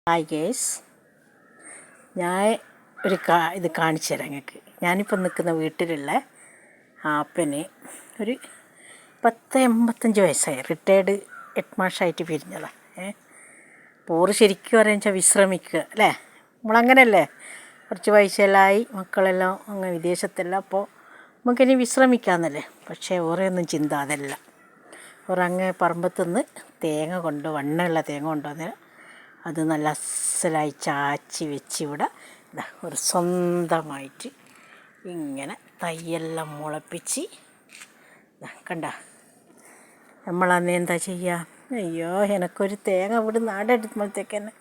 Hi guys, ഞാൻ ഇത് കാണിച്ചു തരാം നിങ്ങൾക്ക്. ഞാനിപ്പോൾ നിൽക്കുന്ന വീട്ടിലുള്ള ആപ്പന് ഒരു 85 വയസ്സായി, റിട്ടയർഡ് ഹെഡ് മാഷായിട്ട് പിരിഞ്ഞതാണ്. പോറ് ശരിക്കും പറയുക വിശ്രമിക്കുക അല്ലേ, നമ്മളങ്ങനെയല്ലേ. കുറച്ച് പൈസയെല്ലാമായി, മക്കളെല്ലാം അങ്ങ് വിദേശത്തെല്ലാം, അപ്പോൾ നമുക്കിനി വിശ്രമിക്കാമെന്നല്ലേ. പക്ഷേ ഓരോന്നും ചിന്ത അതല്ല. ഓരങ്ങ് പറമ്പത്തുനിന്ന് തേങ്ങ വണ്ണമുള്ള തേങ്ങ കൊണ്ടുവന്ന് അത് നല്ല അസലായി ചാച്ചി വെച്ച് ഇവിടെ ഒരു സ്വന്തമായിട്ട് ഇങ്ങനെ തൈയെല്ലാം മുളപ്പിച്ച് കണ്ട. നമ്മളന്ന് എന്താ ചെയ്യുക? അയ്യോ, എനക്കൊരു തേങ്ങ ഇവിടെ നാടെടുക്കുമ്പോഴത്തേക്കന്നെ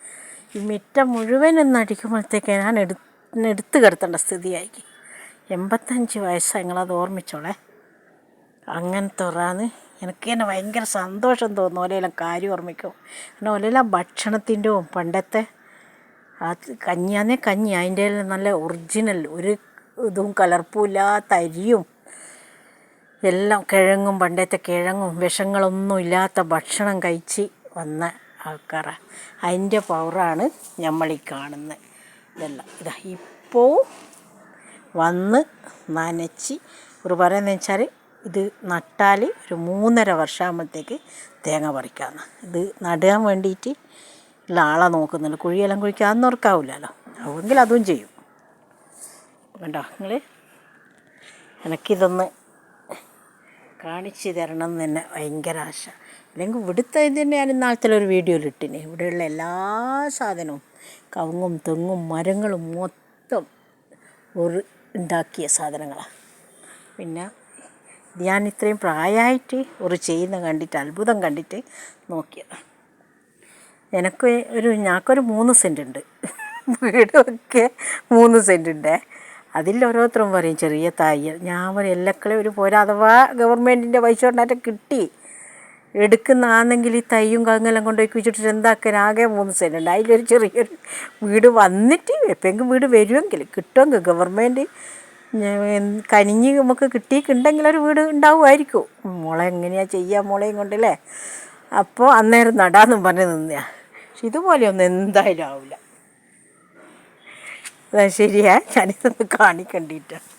ഈ മിറ്റം മുഴുവനൊന്നും അടിക്കുമ്പോഴത്തേക്ക് ഞാൻ എടുത്ത് കിടത്തേണ്ട സ്ഥിതിയായി. 85 വയസ്സാണ്, നിങ്ങളത് ഓർമ്മിച്ചോളെ. അങ്ങനത്തെ ഒരാന്ന് എനിക്ക് തന്നെ ഭയങ്കര സന്തോഷം തോന്നും. ഓലെല്ലാം കാര്യം ഓർമ്മിക്കും. കാരണം ഓലെല്ലാം ഭക്ഷണത്തിൻ്റെ പണ്ടത്തെ കഞ്ഞി അതിൻ്റെ നല്ല ഒറിജിനൽ, ഒരു ഇതും കലർപ്പുമില്ലാത്ത അരിയും എല്ലാം, പണ്ടത്തെ കിഴങ്ങും വിഷങ്ങളൊന്നും ഇല്ലാത്ത ഭക്ഷണം കഴിച്ച് വന്ന ആൾക്കാരാണ്. അതിൻ്റെ പവറാണ് നമ്മളീ കാണുന്നത്. ഇതാ ഇപ്പോൾ വന്ന് നനച്ച് പറയുന്നത് വെച്ചാൽ ഇത് നട്ടാൽ ഒരു 3.5 വർഷമാകുമ്പോഴത്തേക്ക് തേങ്ങ പറിക്കാമെന്ന്. ഇത് നടാൻ വേണ്ടിയിട്ട് ഉള്ള ആളെ നോക്കുന്നുണ്ട്. കുഴിയെല്ലാം കുഴിക്കാമെന്ന് ഓർക്കാവില്ലല്ലോ, അതെങ്കിൽ അതും ചെയ്യും. കണ്ടോ നിങ്ങൾ, എനിക്കിതൊന്ന് കാണിച്ച് തരണം എന്ന് തന്നെ ഭയങ്കര ആശ. അല്ലെങ്കിൽ ഇവിടുത്തെ ഇതിന് ഞാൻ ഇന്നാളത്തെ ഒരു വീഡിയോയിലിട്ടിന്. ഇവിടെയുള്ള എല്ലാ സാധനവും, കവുങ്ങും തെങ്ങും മരങ്ങളും മൊത്തം ഉണ്ടാക്കിയ സാധനങ്ങളാണ്. പിന്നെ ഞാൻ ഇത്രയും പ്രായമായിട്ട് ചെയ്യുന്ന കണ്ടിട്ട് അത്ഭുതം കണ്ടിട്ട് നോക്കിയതാണ്. ഞങ്ങൾക്കൊരു 3 സെൻറ്റ് ഉണ്ട്. വീടൊക്കെ 3 സെൻറ്റ് ഉണ്ട്. അതിൽ ഓരോരുത്തരും പറയും ചെറിയ തായ്. ഞാൻ പറയും എല്ലാക്കളെ ഒരു പോരാ, അഥവാ ഗവൺമെൻറ്റിൻ്റെ പൈസ കൊണ്ടായിട്ട് കിട്ടി എടുക്കുന്നതാണെങ്കിൽ ഈ തയ്യും കങ്ങെല്ലാം കൊണ്ടുപോയി കുഴിച്ചിട്ടിട്ട് എന്താക്കാൻ? ആകെ 3 സെൻറ്റ് ഉണ്ട്. അതിലൊരു ചെറിയൊരു വീട് വന്നിട്ട് എപ്പോഴെങ്കിലും വീട് വരുമെങ്കിൽ കിട്ടുമെങ്കിൽ ഗവൺമെൻറ് കനിഞ്ഞ് നമുക്ക് കിട്ടിയിട്ടുണ്ടെങ്കിൽ ഒരു വീട് ഉണ്ടാവുമായിരിക്കും. മോളെ എങ്ങനെയാണ് ചെയ്യുക മോളെയും കൊണ്ടല്ലേ. അപ്പോൾ അന്നേരം നടാന്നും പറഞ്ഞ് നിന്നെയാണ്. പക്ഷെ ഇതുപോലെയൊന്നും എന്തായാലും ആവില്ല. ശരിയാ, ഞാനിതൊന്ന് കാണിക്കണ്ടിട്ടാണ്.